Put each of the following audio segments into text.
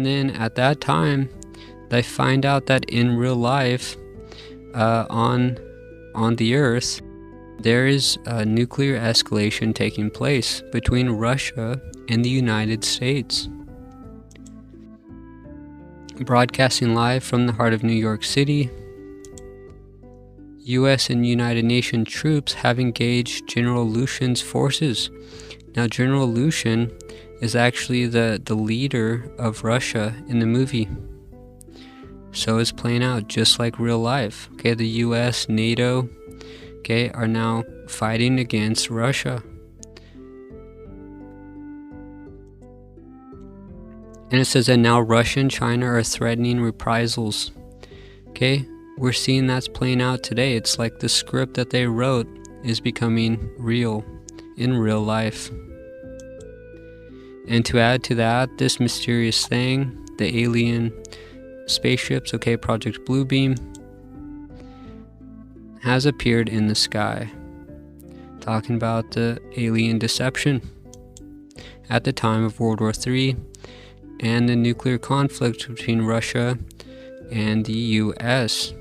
And then at that time, they find out that in real life, on the Earth, there is a nuclear escalation taking place between Russia and the United States. Broadcasting live from the heart of New York City, U.S. and United Nations troops have engaged General Lushin's forces. Now, General Lushin is actually the leader of Russia in the movie. So it's playing out just like real life. Okay, the U.S., NATO, okay, are now fighting against Russia. And it says that now Russia and China are threatening reprisals. Okay, we're seeing that's playing out today. It's like the script that they wrote is becoming real in real life. And to add to that, this mysterious thing, the alien spaceships, okay, Project Bluebeam, has appeared in the sky, talking about the alien deception at the time of World War III and the nuclear conflict between Russia and the US.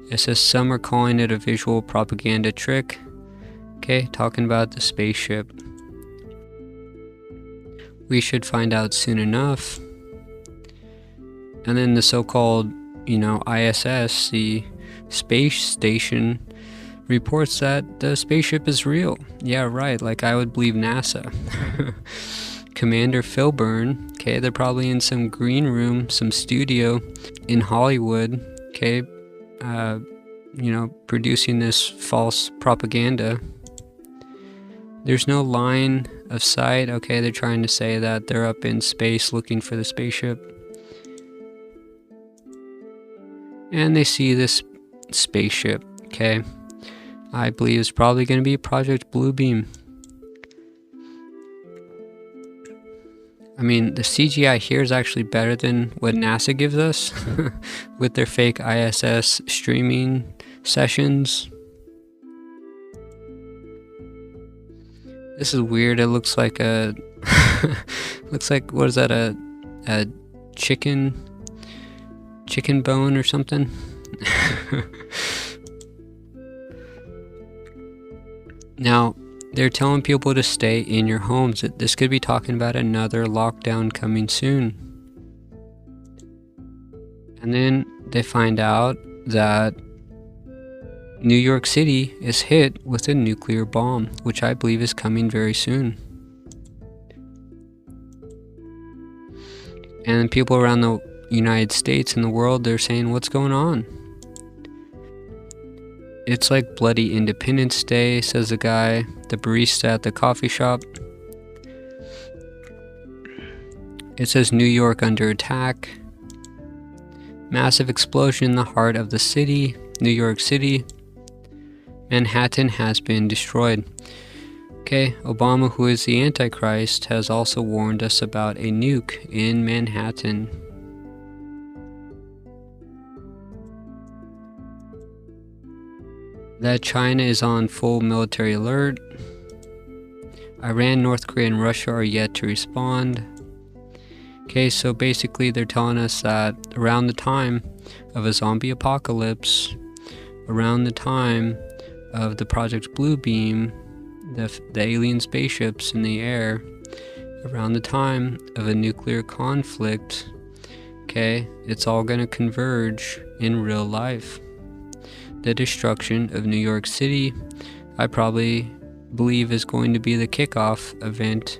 It says some are calling it a visual propaganda trick, okay, talking about the spaceship. We should find out soon enough. And then the so-called, ISS, the space station, reports that the spaceship is real. Yeah, right, like I would believe NASA. Commander Filburn, okay, they're probably in some green room, some studio in Hollywood, okay, producing this false propaganda. There's no line of sight, okay, they're trying to say that they're up in space looking for the spaceship. And they see this spaceship, okay? I believe it's probably going to be Project Bluebeam. I mean, the CGI here is actually better than what NASA gives us with their fake ISS streaming sessions. This is weird. It looks like a what is that, a chicken bone or something. Now, they're telling people to stay in your homes. This could be talking about another lockdown coming soon. And then they find out that New York City is hit with a nuclear bomb, which I believe is coming very soon. And people around the United States and the world, they're saying, what's going on? It's like bloody Independence Day, says the guy, the barista at the coffee shop. It says New York under attack. Massive explosion in the heart of the city, New York City. Manhattan has been destroyed. Okay, Obama, who is the Antichrist, has also warned us about a nuke in Manhattan. That China is on full military alert. Iran, North Korea, and Russia are yet to respond. Okay, so basically they're telling us that around the time of a zombie apocalypse, around the time of the Project Bluebeam, the alien spaceships in the air, around the time of a nuclear conflict, okay, it's all going to converge in real life. The destruction of New York City, I probably believe, is going to be the kickoff event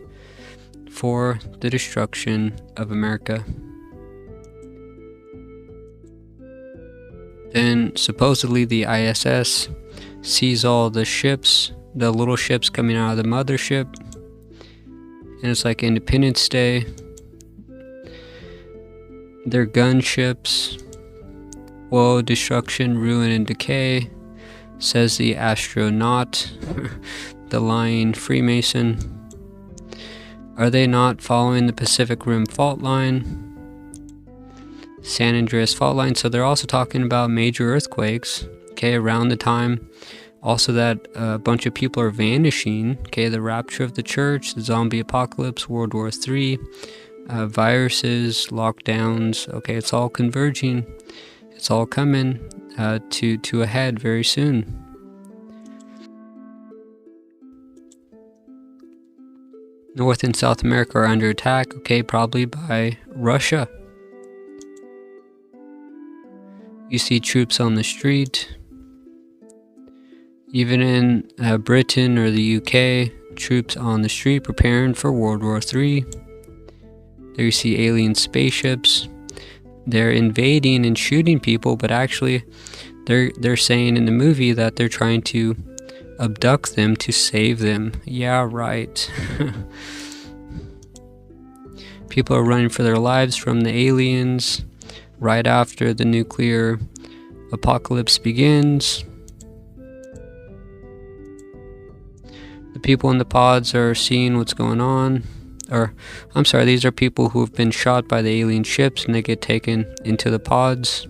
for the destruction of America. Then supposedly the ISS sees all the ships, the little ships coming out of the mothership, and it's like Independence Day. They're gunships. Woe, destruction, ruin, and decay, says the astronaut, the lying Freemason. Are they not following the Pacific Rim fault line? San Andreas fault line. So they're also talking about major earthquakes, okay, around the time. Also that a bunch of people are vanishing, okay, the rapture of the church, the zombie apocalypse, World War III, viruses, lockdowns. Okay, it's all converging. It's all coming to a head very soon. North and South America are under attack. Okay, probably by Russia. You see troops on the street. Even in Britain or the UK, troops on the street preparing for World War III. There you see alien spaceships. They're invading and shooting people, but actually they're saying in the movie that they're trying to abduct them to save them. Yeah, right. People are running for their lives from the aliens right after the nuclear apocalypse begins. The people in the pods are seeing what's going on. Or, I'm sorry, these are people who have been shot by the alien ships and they get taken into the pods.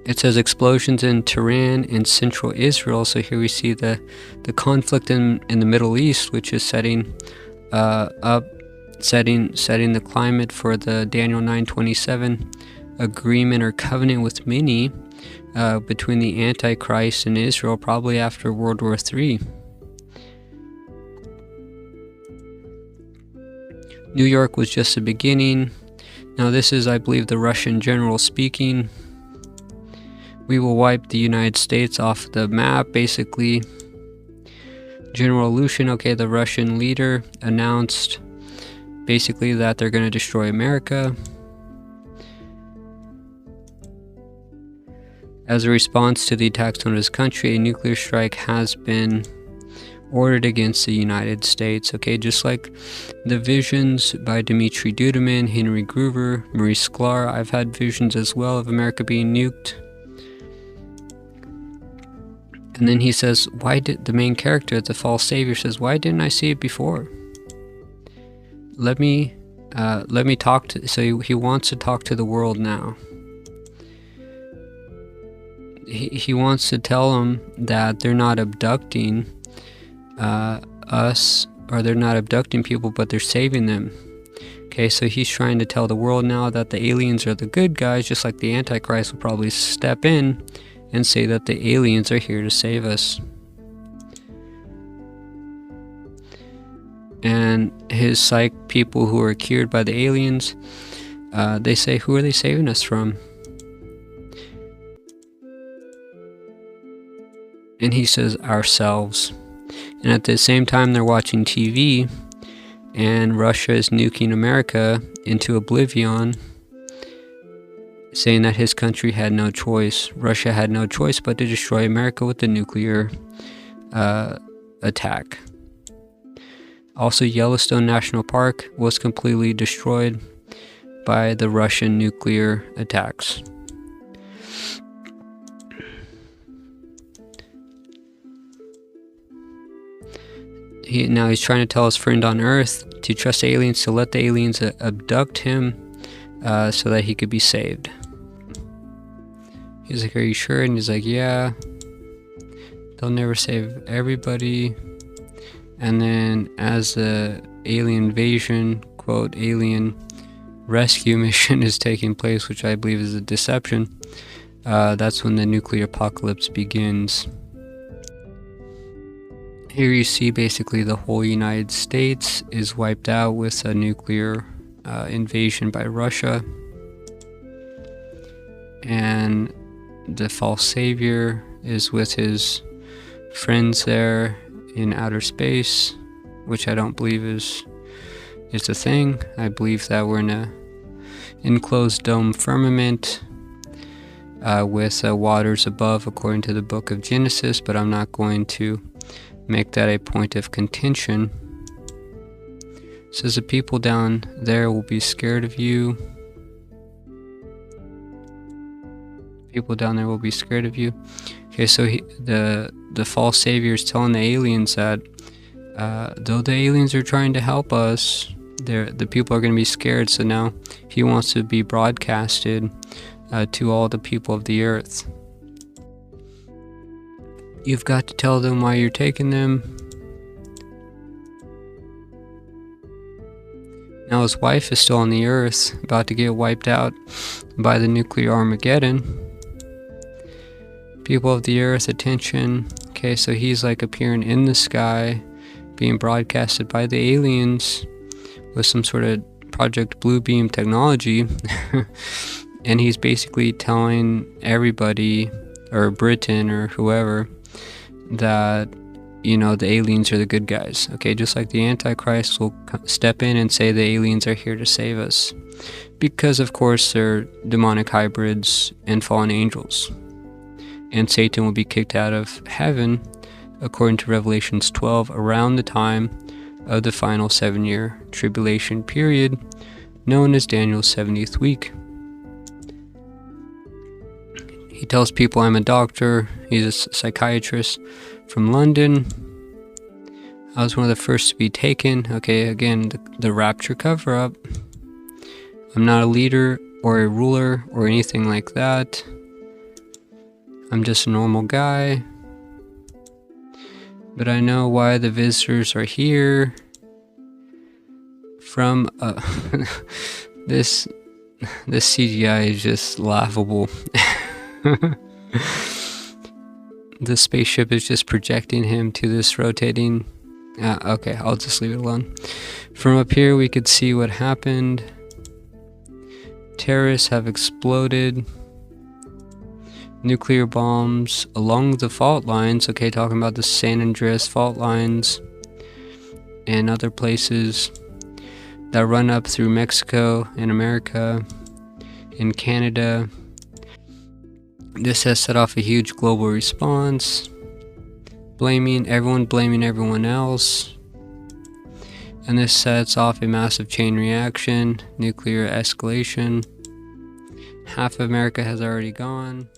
It says explosions in Tehran and central Israel. So here we see the conflict in the Middle East, which is setting the climate for the Daniel 9:27 agreement or covenant with many between the Antichrist and Israel, probably after World War III. New York was just the beginning. Now this is, I believe, the Russian general speaking. We will wipe the United States off the map, basically. General Lushin, okay, the Russian leader, announced basically that they're going to destroy America. As a response to the attacks on his country, a nuclear strike has been ordered against the United States. Okay, just like the visions by Dmitry Duduman, Henry Gruver, Maurice Sklar, I've had visions as well of America being nuked. And then he says, why did the main character, the false savior, says, why didn't I see it before? Let me talk to, so he wants to talk to the world now. He wants to tell them that they're not abducting us, or they're not abducting people, but they're saving them. Okay, so he's trying to tell the world now that the aliens are the good guys, just like the Antichrist will probably step in and say that the aliens are here to save us. And his psych people who are cured by the aliens, they say, who are they saving us from? And he says, ourselves. And at the same time, they're watching TV, and Russia is nuking America into oblivion, saying that his country had no choice. Russia had no choice but to destroy America with the nuclear attack. Also, Yellowstone National Park was completely destroyed by the Russian nuclear attacks. Now he's trying to tell his friend on Earth to trust aliens, to let the aliens abduct him so that he could be saved. He's like, are you sure? And he's like, yeah. They'll never save everybody. And then as the alien invasion, quote, alien rescue mission is taking place, which I believe is a deception, that's when the nuclear apocalypse begins. Here you see basically the whole United States is wiped out with a nuclear invasion by Russia. And the false savior is with his friends there in outer space, which I don't believe is a thing. I believe that we're in a enclosed dome firmament with waters above, according to the book of Genesis, but I'm not going to make that a point of contention. It says the people down there will be scared of you. People down there will be scared of you. Okay, so the false savior is telling the aliens that though the aliens are trying to help us, the people are going to be scared. So now he wants to be broadcasted to all the people of the earth. You've got to tell them why you're taking them. Now his wife is still on the earth, about to get wiped out by the nuclear Armageddon. People of the earth, attention. Okay, so he's like appearing in the sky, being broadcasted by the aliens with some sort of Project Bluebeam technology. And he's basically telling everybody, or Britain or whoever, that, you know, the aliens are the good guys. Okay, just like the Antichrist will step in and say the aliens are here to save us. Because, of course, they're demonic hybrids and fallen angels. And Satan will be kicked out of heaven, according to Revelations 12, around the time of the final 7-year tribulation period, known as Daniel's 70th week. He tells people, I'm a doctor. He's a psychiatrist from London. I was one of the first to be taken. Okay, again, the rapture cover-up. I'm not a leader or a ruler or anything like that. I'm just a normal guy. But I know why the visitors are here. From this CGI is just laughable. The spaceship is just projecting him to this rotating. Okay, I'll just leave it alone. From up here, we could see what happened. Terrorists have exploded. Nuclear bombs along the fault lines. Okay, talking about the San Andreas fault lines and other places that run up through Mexico and America and Canada. This has set off a huge global response, blaming everyone else. And this sets off a massive chain reaction, nuclear escalation. Half of America has already gone.